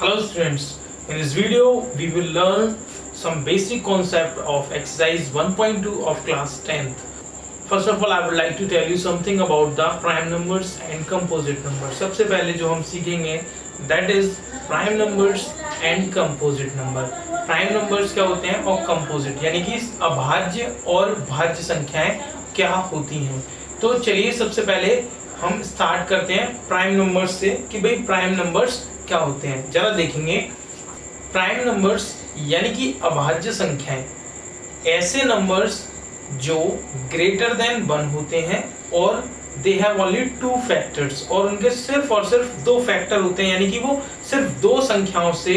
Hello students, in this video we will learn some basic concept of exercise 1.2 of class 10th. First of all I would like to tell you something about the prime numbers and composite numbers. सबसे पहले जो हम सीखेंगे that is prime numbers and composite number. Prime numbers क्या होते हैं और composite यानी कि अभाज्य और भाज्य संख्याएं क्या होती हैं। तो चलिए सबसे पहले हम स्टार्ट करते हैं प्राइम नंबर्स से कि भाई प्राइम नंबर्स क्या होते हैं। जरा देखेंगे प्राइम नंबर्स यानी कि अभाज्य संख्याएं ऐसे नंबर्स जो ग्रेटर देन 1 होते हैं और दे हैव ओनली 2 फैक्टर्स और उनके सिर्फ और सिर्फ 2 फैक्टर होते हैं, यानी कि वो सिर्फ 2 संख्याओं से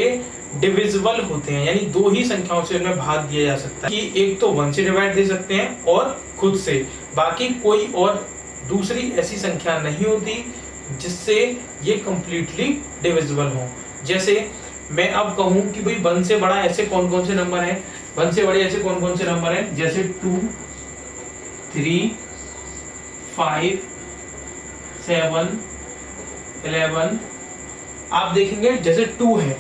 डिविजिबल होते हैं, यानी 2 ही संख्याओं से उनमें भाग दिया जा सकता है कि एक तो 1 से डिवाइड दे सकते हैं और खुद से, बाकी कोई और दूसरी ऐसी संख्या नहीं होती जिससे ये कंप्लीटली डिविजिबल हो। जैसे मैं अब कहूं कि भाई 1 से बड़ा ऐसे कौन कौन से नंबर हैं, 1 से बड़े ऐसे कौन कौन से नंबर हैं, जैसे 2, 3, 5, 7, 11। आप देखेंगे जैसे 2 है,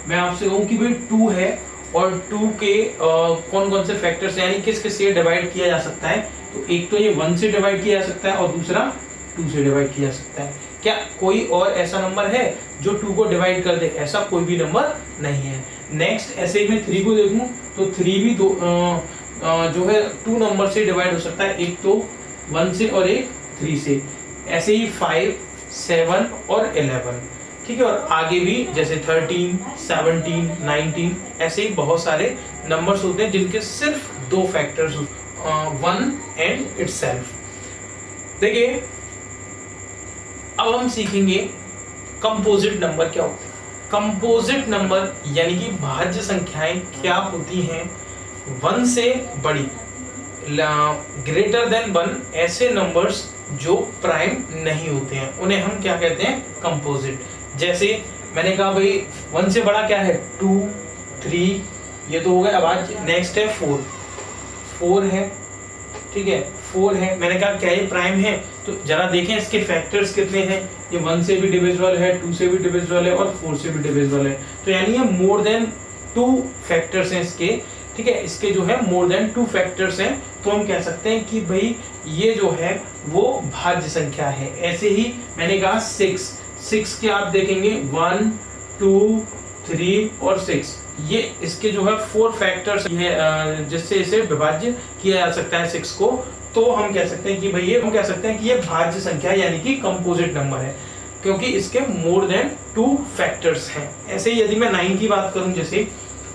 मैं आपसे कहूं कि भाई 2 है और 2 के कौन कौन से फैक्टर्स यानी किस किस से डिवाइड किया जा सकता है, तो एक तो ये 1 से डिवाइड किया जा सकता है और दूसरा 2 से डिवाइड किया जा सकता है। क्या कोई और ऐसा नंबर है जो 2 को डिवाइड कर दे? ऐसा कोई भी नंबर नहीं है। नेक्स्ट ऐसे ही मैं 3 को देखूं तो 3 भी जो है 2 नंबर से डिवाइड हो सकता है, एक तो 1 से और एक 3 से। ऐसे ही 5, 7 और 11, ठीक है। और आगे भी जैसे 13, 17, 19 ऐसे ही बहुत सारे नंबर्स होते हैं जिनके सिर्फ 2 फैक्टर्स 1 एंड इटसेल्फ। देखिए अब हम सीखेंगे कंपोजिट नंबर क्या होते हैं। कंपोजिट नंबर यानी कि भाज्य संख्याएं क्या होती हैं 1 से बड़ी, ग्रेटर देन 1 ऐसे नंबर्स जो प्राइम नहीं होते हैं उन्हें हम क्या कहते हैं? कंपोजिट। जैसे मैंने कहा भाई 1 से बड़ा क्या है? 2, 3, ये तो हो गया अभाज्य। नेक्स्ट है 4 है, ठीक है, 4 है। मैंने कहा क्या ये प्राइम है? तो जरा देखें इसके फैक्टर्स कितने हैं। ये 1 से भी डिविजिबल है, 2 से भी डिविजिबल है और 4 से भी डिविजिबल है। तो यानी ये मोर देन 2 फैक्टर्स हैं इसके, ठीक है। इसके जो है मोर देन 2 फैक्टर्स हैं, तो हम कह सकते हैं कि भाई ये जो है वो भाज्य संख्या है। ऐसे ही मैंने कहा 6 के आप देखेंगे 1, 2, 3 और 6, ये इसके जो है 4 फैक्टर्स है जिससे इसे विभाज्य किया जा सकता है 6 को। तो हम कह सकते हैं कि भाई ये हम कह सकते हैं कि ये भाज्य संख्या यानी कि कंपोजिट नंबर है क्योंकि इसके मोर देन 2 फैक्टर्स हैं। ऐसे ही यदि मैं 9 की बात करूं जैसे,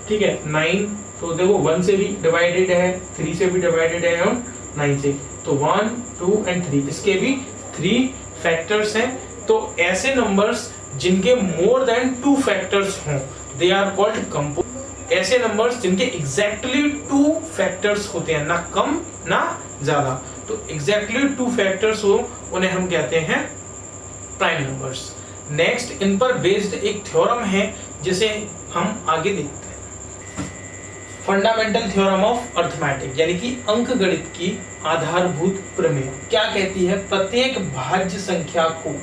ठीक है, 9 तो देखो 1 से भी डिवाइडेड है, 3 से भी डिवाइडेड है और 9 से, तो 1, 2 एंड 3 इसके भी 3 फैक्टर्स हैं। तो ऐसे नंबर्स जिनके मोर देन 2 फैक्टर्स हों दे आर कॉल्ड कंपोजिट। ऐसे नंबर्स जिनके एग्जैक्टली 2 फैक्टर्स होते हैं, ना कम ना ज्यादा, तो एग्जैक्टली 2 फैक्टर्स हो उन्हें हम कहते हैं प्राइम नंबर्स। नेक्स्ट इन पर बेस्ड एक थ्योरम है जिसे हम आगे देखते हैं। फंडामेंटल थ्योरम ऑफ अर्थमेटिक यानी कि अंकगणित की आधारभूत प्रमेय क्या कहती है? प्रत्येक भाज्य संख्या को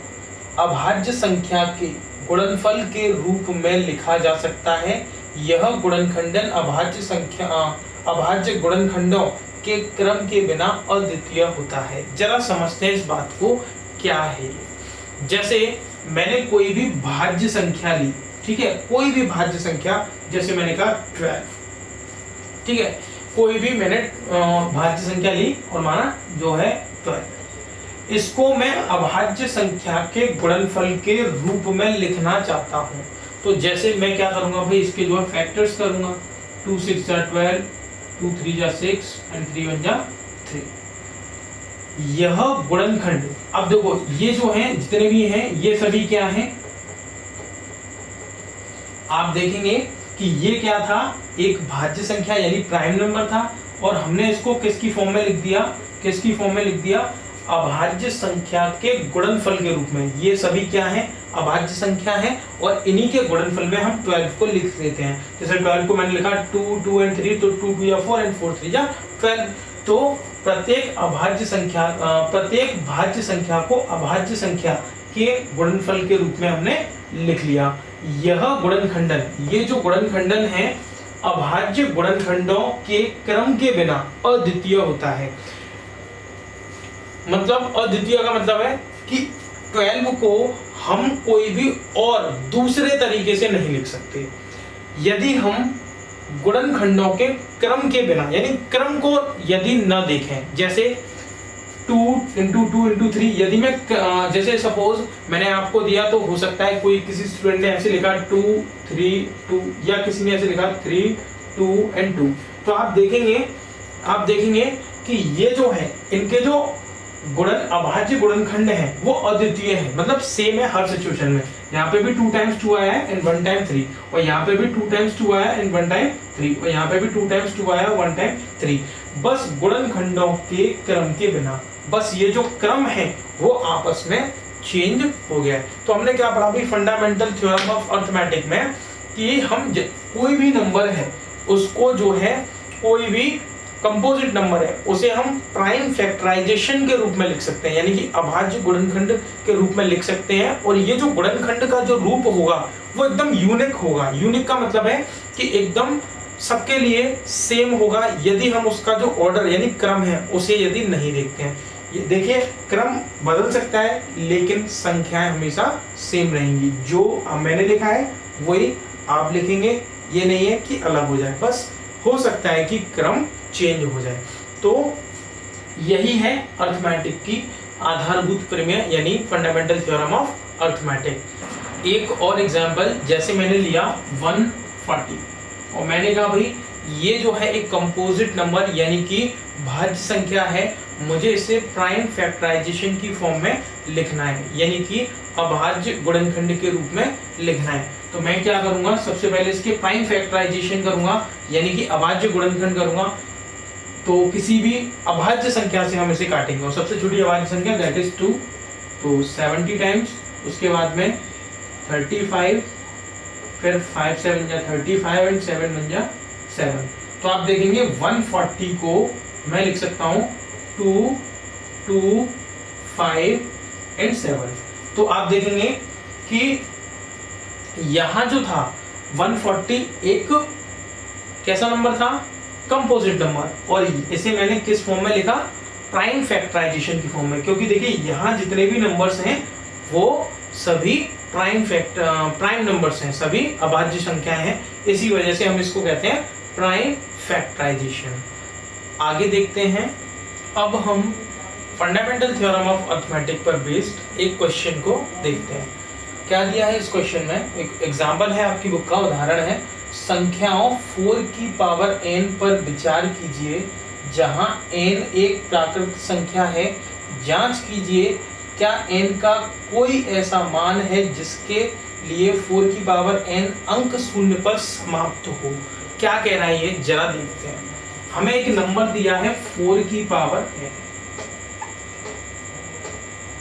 अभाज्य संख्या के गुणनफल के रूप में लिखा जा सकता है। यह गुणनखंडन अभाज्य गुणनखंडों के क्रम के बिना अद्वितीय होता है। जरा समझते हैं इस बात को क्या है। जैसे मैंने कोई भी भाज्य संख्या ली, ठीक है, कोई भी भाज्य संख्या, जैसे मैंने कहा 12, ठीक है, कोई भी मैंने भाज्य संख्या ली और माना जो है 12, इसको मैं अभाज्य संख्या के गुणनफल के रूप में लिखना चाहता हूं। तो जैसे मैं क्या करूंगा भाई, इसके जो है फैक्टर्स करूंगा, 2 6 12, 2 3 6 एंड 3 1 3। यह गुणनखंड, अब देखो ये जो है जितने भी हैं ये सभी क्या हैं? आप देखेंगे कि ये क्या था? एक भाज्य संख्या यानी प्राइम नंबर था और हमने इसको किसकी फॉर्म में लिख दिया? किसकी फॉर्म में लिख दिया? अभाज्य संख्या के गुणनफल के रूप में। ये सभी क्या है? अभाज्य संख्या है और इन्हीं के गुणनफल में हम 12 को लिख देते हैं। जैसे 12 को मैंने लिखा 2, 2 एंड 3, तो 2 2 या 4 एंड 4 3 या 12। तो प्रत्येक भाज्य संख्या को अभाज्य संख्या के गुणनफल के रूप में हमने लिख लिया। यह गुणनखंडन, ये जो गुणनखंडन है अभाज्य गुणनखंडों के क्रम के बिना अद्वितीय होता है। मतलब अद्वितीय का मतलब है कि 12 को हम कोई भी और दूसरे तरीके से नहीं लिख सकते। यदि हम गुणनखंडों के क्रम के बिना, यानी क्रम को यदि न देखें, जैसे 2 into 2 into 3, यदि मैं जैसे सपोज मैंने आपको दिया तो हो सकता है कोई किसी स्टूडेंट ने ऐसे लिखा 2 3 2, या किसी ने ऐसे लिखा 3 2 and 2, तो आप देखेंगे कि ये जो है इनके जो अभाज्य गुणनखंड है वो अद्वितीय है, मतलब सेम है हर सिचुएशन में। यहाँ पे भी 2 times 2 आया है एंड 1 time 3, और यहाँ पे भी 2 times 2 आया एंड 1 time 3, और यहाँ पे भी 2 times 2 आया 1 time 3। बस गुणनखंडों के क्रम के बिना, बस ये जो क्रम है वो आपस में चेंज हो गया है। तो हमने क्या पढ़ा भाई फंडामेंटल थ्योरम ऑफ अर्थमेटिक में, कि हम कोई भी नंबर है उसको जो है, कोई भी कंपोजिट नंबर है उसे हम प्राइम फैक्टराइजेशन के रूप में लिख सकते हैं, यानी कि अभाज्य गुणनखंड के रूप में लिख सकते हैं। और ये जो गुणनखंड का जो रूप होगा वो एकदम यूनिक होगा। यूनिक का मतलब है कि एकदम सबके लिए सेम होगा, यदि हम उसका जो ऑर्डर यानी क्रम है उसे यदि नहीं देखते हैं। ये देखिए क्रम बदल सकता है लेकिन संख्याएं हमेशा सेम रहेंगी। जो मैंने लिखा है वही आप लिखेंगे, ये नहीं है कि अलग हो जाए, बस हो सकता है कि क्रम चेंज हो जाए। तो यही है अर्थमेटिक की आधारभूत प्रमेय, यानी फंडामेंटल थ्योरम ऑफ अर्थमेटिक। एक और एग्जांपल, जैसे मैंने लिया 140 और मैंने कहा भाई ये जो है एक कंपोजिट नंबर यानी कि भाज्य संख्या है, मुझे इसे प्राइम फैक्टराइजेशन की फॉर्म में लिखना है, यानी कि अभाज्य गुणनखंड के रूप में लिखना है। तो मैं क्या करूंगा, सबसे पहले इसके प्राइम फैक्टराइजेशन करूंगा, यानी कि अभाज्य गुणनखंड करूंगा। तो किसी भी अभाज्य संख्या से हम इसे काटेंगे, और सबसे छोटी अभाज्य संख्या दैट इज 2, तो 70 टाइम्स, उसके बाद में 35, फिर 5 7 जा 35 एंड 7 1 जा 7। तो आप देखेंगे 140 को मैं लिख सकता हूं 2 2 5 एंड 7। तो आप देखेंगे कि यहां जो था 140 एक कैसा नंबर था, कंपोजिट नंबर, और इसे मैंने किस फॉर्म में लिखा, प्राइम फैक्टराइजेशन की फॉर्म में, क्योंकि देखिए यहाँ जितने भी नंबर्स हैं वो सभी प्राइम नंबर्स हैं, सभी अभाज्य संख्याएं हैं, इसी वजह से हम इसको कहते हैं प्राइम फैक्टराइजेशन। आगे देखते हैं, अब हम फंडामेंटल थ्योरम ऑफ अर्थमेटिक पर बेस्ड एक क्वेश्चन को देखते हैं। क्या दिया है इस क्वेश्चन में, एक एग्जाम्पल है, आपकी बुक का उदाहरण है। संख्याओं 4 की पावर n पर विचार कीजिए जहां n एक प्राकृत संख्या है। जांच कीजिए क्या n का कोई ऐसा मान है जिसके लिए 4 की पावर n अंक शून्य पर समाप्त हो। क्या कह रहा है ये, जरा देखते हैं। हमें एक नंबर दिया है 4 की पावर n,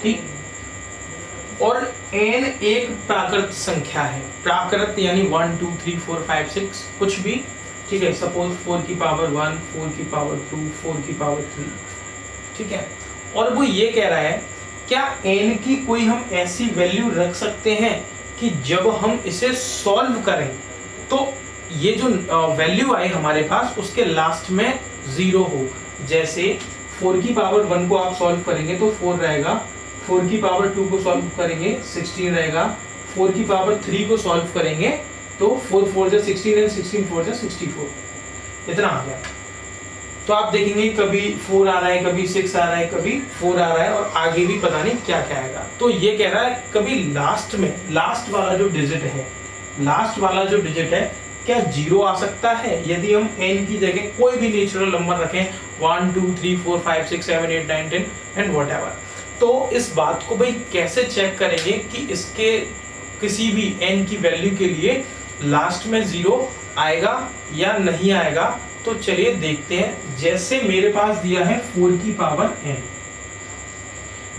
ठीक, और n एक प्राकृत संख्या है। प्राकृत यानी 1 2 3 4 5 6 कुछ भी, ठीक है। सपोज 4 की पावर 1, 4 की पावर 2, 4 की पावर 3, ठीक है। और वो ये कह रहा है क्या n की कोई हम ऐसी वैल्यू रख सकते हैं कि जब हम इसे सॉल्व करें तो ये जो वैल्यू आई हमारे पास उसके लास्ट में 0 हो। जैसे 4 की पावर 1 को आप सॉल्व करेंगे तो 4 रहेगा, 4 की पावर 2 को सॉल्व करेंगे 16 रहेगा, 4 की पावर 3 को सॉल्व करेंगे तो 4 4 जा 16 एंड 16 4 जा 64, इतना आ गया। तो आप देखेंगे कभी 4 आ रहा है, कभी 6 आ रहा है, कभी 4 आ रहा है, और आगे भी पता नहीं क्या क्या आएगा। तो ये कह रहा है कभी लास्ट में, लास्ट वाला जो डिजिट है, लास्ट वाला जो डिजिट है क्या 0 आ सकता है यदि हम n की जगह कोई भी नेचुरल नंबर रखें 1 2 3 4 5 6 7 8 9 10 एंड व्हाटएवर। तो इस बात को भाई कैसे चेक करेंगे कि इसके किसी भी n की वैल्यू के लिए लास्ट में 0 आएगा या नहीं आएगा। तो चलिए देखते हैं। जैसे मेरे पास दिया है 4 की पावर n,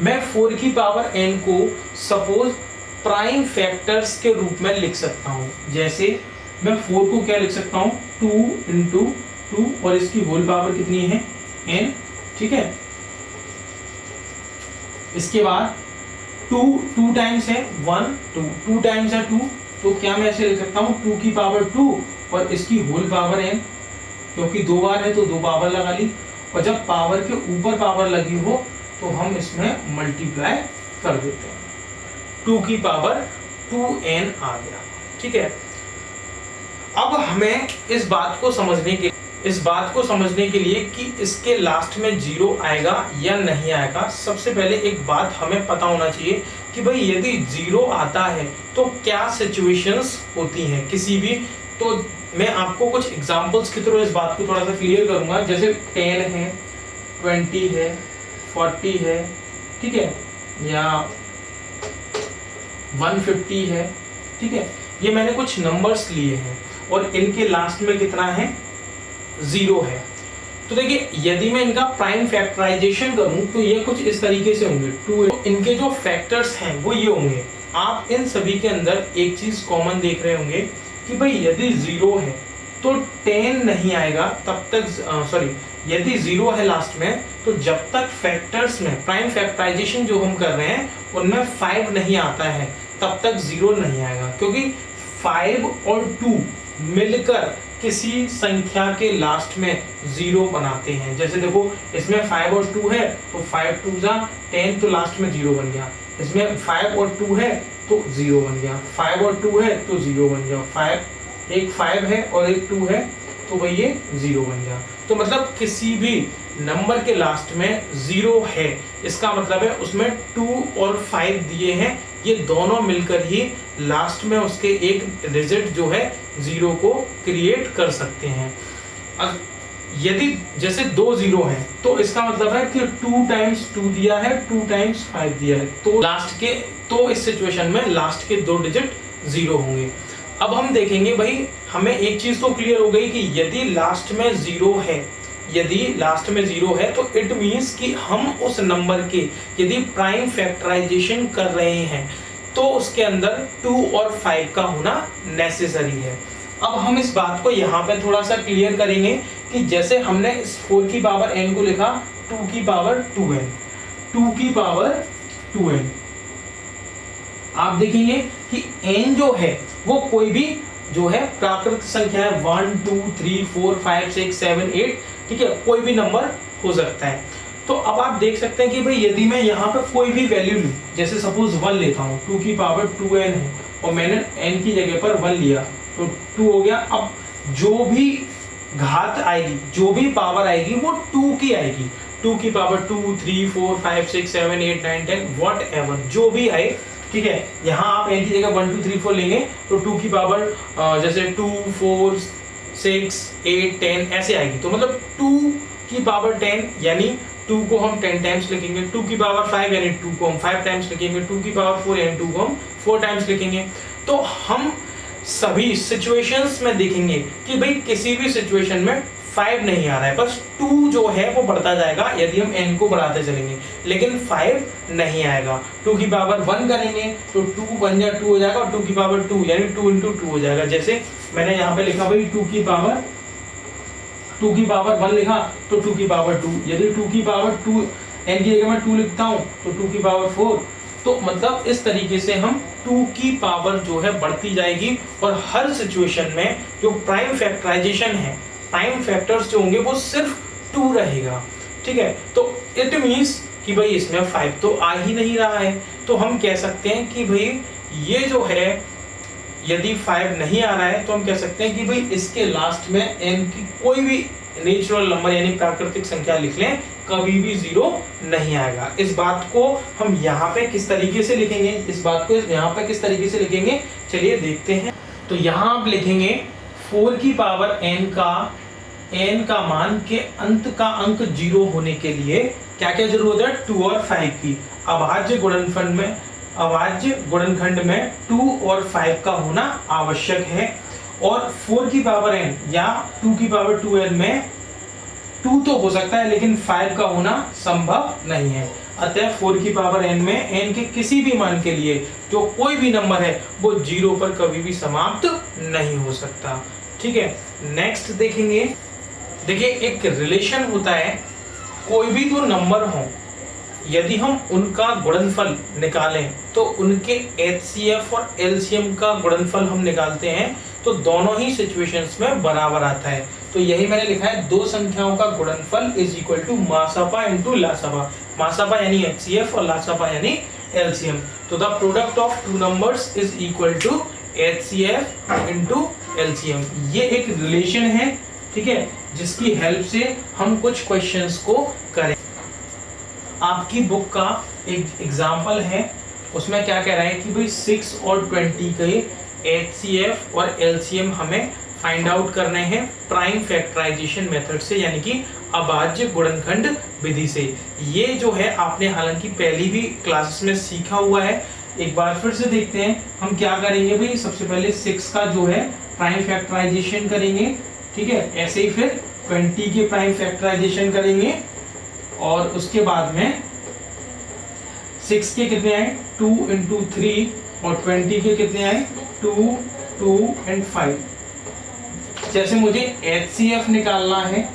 मैं 4 की पावर n को सपोज प्राइम फैक्टर्स के रूप में लिख सकता हूं। जैसे मैं 4 को क्या लिख सकता हूं, 2 इंटू 2 और इसकी होल पावर कितनी है n, ठीक है। इसके बाद 2 टाइम्स है 1 2, 2 टाइम्स है 2 तो क्या मैं ऐसे लिख सकता हूँ 2 की पावर 2 और इसकी होल पावर n, क्योंकि 2 बार है तो 2 पावर लगा ली, और जब पावर के ऊपर पावर लगी हो तो हम इसमें मल्टीप्लाई कर देते हैं, 2 की पावर 2n आ गया। ठीक है, अब हमें इस बात को समझने के लिए कि इसके लास्ट में जीरो आएगा या नहीं आएगा, सबसे पहले एक बात हमें पता होना चाहिए कि भाई यदि जीरो आता है तो क्या सिचुएशंस होती हैं किसी भी। तो मैं आपको कुछ एग्जांपल्स के थ्रू इस बात को थोड़ा सा क्लियर करूंगा। जैसे 10 है, 20 है, 40 है, ठीक है, या 150 है, ठीक है, ये मैंने कुछ नंबर्स लिए हैं और इनके लास्ट में कितना है, जीरो है। तो देखिए यदि मैं इनका प्राइम फैक्टराइजेशन करूं तो ये कुछ इस तरीके से होंगे, 2 इनके जो फैक्टर्स हैं वो ये होंगे। आप इन सभी के अंदर एक चीज कॉमन देख रहे होंगे कि भाई यदि जीरो है तो 10 नहीं आएगा तब तक, यदि जीरो है लास्ट में तो जब तक फैक्टर्स में प्राइम फैक्टराइजेशन जो हम कर रहे हैं उनमें 5 नहीं आता है तब तक जीरो नहीं आएगा, क्योंकि 5 और 2 मिलकर किसी संख्या के लास्ट में जीरो बनाते हैं। जैसे देखो इसमें 5 और 2 है तो 5 2 जा 10 तो लास्ट में जीरो बन गया, इसमें 5 और 2 है तो जीरो बन गया, 5 और 2 है तो जीरो बन गया, एक 5 है और एक 2 है तो भाई ये जीरो बन गया। तो मतलब किसी भी नंबर के लास्ट में जीरो है, इसका मतलब है उसमें 2 और 5 दिए हैं, ये दोनों मिलकर ही लास्ट में उसके एक डिजिट जो है जीरो को क्रिएट कर सकते हैं। यदि जैसे 2 जीरो हैं तो इसका मतलब है कि 2 टाइम्स 2 दिया है, 2 टाइम्स 5 दिया है, तो इस सिचुएशन में लास्ट के 2 डिजिट जीरो होंगे। अब हम देखेंगे भाई, हमें एक चीज तो क्लियर हो गई कि यदि लास्ट में जीरो है तो इट मींस कि हम उस नंबर के यदि प्राइम फैक्टराइजेशन कर रहे हैं तो उसके अंदर 2 और 5 का होना नेसेसरी है। अब हम इस बात को यहाँ पे थोड़ा सा क्लियर करेंगे कि जैसे हमने इस 4 की पावर n को लिखा 2 की पावर 2n, 2 की पावर 2n, आप देखेंगे कि n जो है वो कोई भी जो है प्राकृत संख्या है, 1 2 3 4 5 6 7 8, ठीक है, कोई भी नंबर हो सकता है। तो अब आप देख सकते हैं कि भाई यदि मैं यहाँ पे कोई भी वैल्यू लूं, जैसे सपोज 1 लेता हूँ, 2 की पावर 2n है और मैंने n की जगह पर 1 लिया तो 2 हो गया। अब जो भी घात आएगी, जो भी पावर आएगी वो 2 की आएगी, 2 की पावर 2 3 4 5 6 7 8 9 10 वॉट एवर जो भी आए, ठीक है। यहाँ आप n की जगह 1 2 3 4 लेंगे तो 2 की पावर जैसे 2 4 6 8 10 ऐसे आएगी, तो मतलब 2 की पावर 10 यानी 2 को हम 10 टाइम्स लिखेंगे, 2 की पावर 5 यानी 2 को हम 5 टाइम्स लिखेंगे, 2 की पावर 4 यानी 2 को हम 4 टाइम्स लिखेंगे। तो हम सभी सिचुएशंस में देखेंगे कि भाई किसी भी सिचुएशन में 5 नहीं आ रहा है, बस 2 जो है वो बढ़ता जाएगा यदि हम n को बढ़ाते चलेंगे, लेकिन 5 नहीं आएगा। 2 की पावर 1 करेंगे तो 2 1 या 2 हो जाएगा और 2 की पावर 2 यानी 2 into 2 हो जाएगा। जैसे मैंने यहाँ पे लिखा भाई 2 की पावर 1 लिखा तो 2 की पावर 2, यदि 2 की पावर 2 n की जगह मैं 2 लिखता हूँ तो 2 की पावर 4, तो मतलब इस तरीके से हम 2 की पावर जो है बढ़ती जाएगी और हर सिचुएशन में जो प्राइम फैक्टराइजेशन है, प्राइम फैक्टर्स जो होंगे वो सिर्फ 2 रहेगा, ठीक है। तो इट मींस कि भाई इसमें 5 तो आ ही नहीं रहा है, तो हम कह सकते हैं कि भाई ये जो है यदि 5 नहीं आ रहा है तो हम कह सकते हैं कि भाई इसके लास्ट में n की कोई भी नेचुरल नंबर यानी प्राकृतिक संख्या लिख लें, कभी भी जीरो नहीं आएगा। इस बात को हम यहाँ पे किस तरीके से लिखेंगे, इस बात को यहाँ पे किस तरीके से लिखेंगे, चलिए देखते हैं। तो यहाँ आप लिखेंगे 4 की पावर n का मान के अंत का अंक 0 होने के लिए क्या क्या जरूरत है, 2 और 5 की। अभाज्य गुणनखंड में 2 और 5 का होना आवश्यक है, और 4 की पावर n या 2 की पावर 2n में 2 तो हो सकता है लेकिन 5 का होना संभव नहीं है। अतः 4 की पावर n में n के किसी भी मान के लिए जो कोई भी नंबर है वो 0 पर कभी भी समाप्त नहीं हो सकता, ठीक है। नेक्स्ट देखेंगे, देखिए एक रिलेशन होता है, कोई भी दो नंबर हो यदि हम उनका गुणनफल निकालें तो उनके HCF और LCM का गुणनफल हम निकालते हैं तो दोनों ही सिचुएशंस में बराबर आता है। तो यही मैंने लिखा है, दो संख्याओं का गुणनफल इज इक्वल टू मासापा इंटू लासापा। मासापा यानी HCF और लासापा यानी LCM। तो the product of two numbers is equal to HCF into LCM। ये एक रिलेशन है, ठीक है, जिसकी हेल्प से हम कुछ क्वेश्चंस को करें। आपकी बुक का एक एग्जाम्पल है, उसमें क्या कह रहा है कि भाई 6 और 20 के HCF और LCM हमें फाइंड आउट करने हैं प्राइम फैक्टराइजेशन मेथड से, यानी कि अभाज्य गुणनखंड विधि से। ये जो है आपने हालांकि पहली भी क्लासेस में सीखा हुआ है, एक बार फिर से देखते हैं हम क्या करेंगे भाई। सबसे पहले 6 का जो है प्राइम फैक्टराइजेशन करेंगे, ठीक है, ऐसे ही फिर 20 के प्राइम फैक्टराइजेशन करेंगे और उसके बाद में 6 के कितने आए 2 इंटू 3 और 20 के कितने आए 2, 2 एंड 5। जैसे मुझे HCF निकालना है,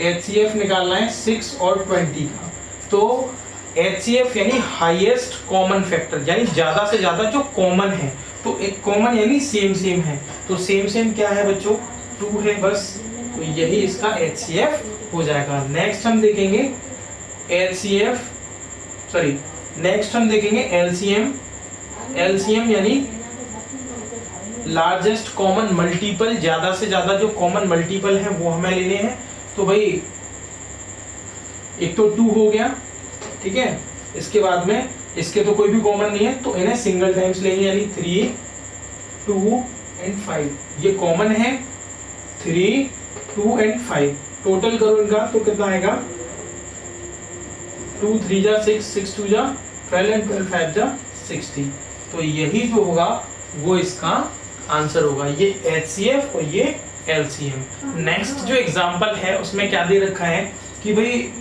HCF निकालना है 6 और 20 का, तो HCF यानी हाईएस्ट कॉमन फैक्टर, यानी ज्यादा से ज्यादा जो कॉमन है। तो एक कॉमन यानी सेम सेम है, तो सेम सेम क्या है बच्चों 2 है बस, तो यही इसका HCF हो जाएगा। नेक्स्ट हम देखेंगे नेक्स्ट हम देखेंगे LCM यानी लार्जेस्ट कॉमन मल्टीपल, ज्यादा से ज्यादा जो कॉमन मल्टीपल है वो हमें लेने हैं। तो भाई एक तो 2 हो गया, ठीक है, इसके बाद में इसके तो कोई भी कॉमन नहीं है तो इन्हें सिंगल टाइम्स लेंगे, यानी 3, 2 एंड 5। ये कॉमन है 3, 2 एंड 5। टोटल करो इनका तो कितना आएगा 2 3 जा 6, 6 2 जा 12 एंड 12 5 जा 60। तो यही जो होगा वो इसका आंसर होगा, ये HCF और ये LCM। नेक्स्ट जो एग्जांपल है उसमें क्या दे रखा है कि भाई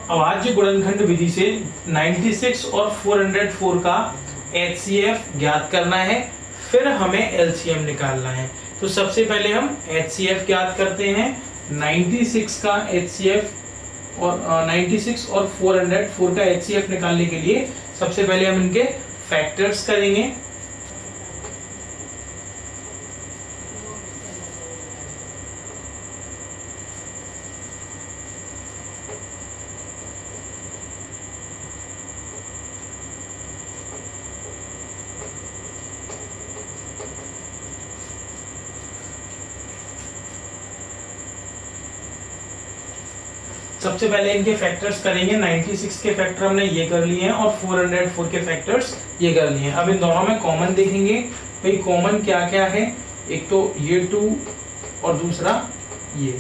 अभाज्य गुणनखंड विधि से 96 और 404 का HCF ज्ञात करना है, फिर हमें LCM निकालना है। तो सबसे पहले हम HCF ज्ञात करते हैं। 96 का HCF और 96 और 404 का HCF निकालने के लिए सबसे पहले हम इनके फैक्टर्स करेंगे। सबसे पहले इनके फैक्टर्स करेंगे। 96 के फैक्टर हमने ये कर लिए हैं और 404 के फैक्टर्स ये कर लिए हैं। अब इन दोनों में कॉमन देखेंगे, भाई कॉमन क्या क्या है, एक तो ये 2 और दूसरा ये,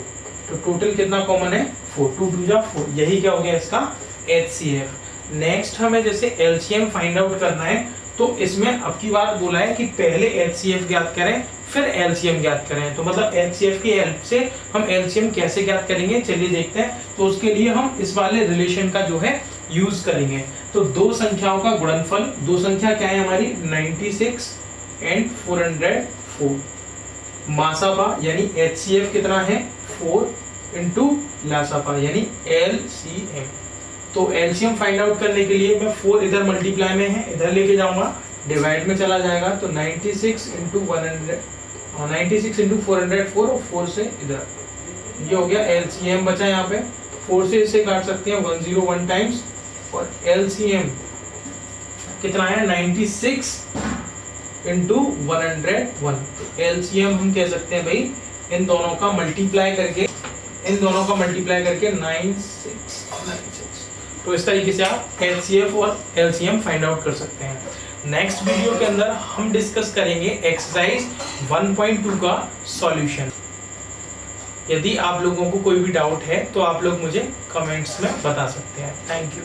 तो टोटल कितना कॉमन है 4, 2 2 जा 4, यही क्या हो गया इसका HCF। नेक्स्ट हमें जैसे LCM फाइंड आउट करना है, तो इसमें अब की बार बोला है कि पहले HCF ज्ञात करें फिर LCM ज्ञात करें। तो मतलब HCF की हेल्प से हम LCM कैसे ज्ञात करेंगे चलिए देखते हैं। तो उसके लिए हम इस वाले रिलेशन का जो है यूज करेंगे। तो दो संख्याओं का गुणनफल, दो संख्या क्या है हमारी 96 एंड 404, मासापा यानी HCF कितना है 4 इंटू लासापा यानी LCM। तो LCM फाइंड आउट करने के लिए मैं 4 इधर मल्टीप्लाई में है, इधर लेके जाऊंगा, डिवाइड में चला जाएगा, तो 96 इंटू 404 और 4 से इधर, ये हो गया LCM बचा यहाँ पे। 4 से इसे काट सकते हैं 101 टाइम्स, और LCM कितना है 96 इंटू 101। LCM हम कह सकते हैं भाई इन दोनों का मल्टीप्लाई करके 9696। तो इस तरीके से आप HCF और LCM फाइंड आउट कर सकते हैं। नेक्स्ट वीडियो के अंदर हम डिस्कस करेंगे एक्सरसाइज 1.2 का सॉल्यूशन। यदि आप लोगों को कोई भी डाउट है तो आप लोग मुझे कमेंट्स में बता सकते हैं। Thank you.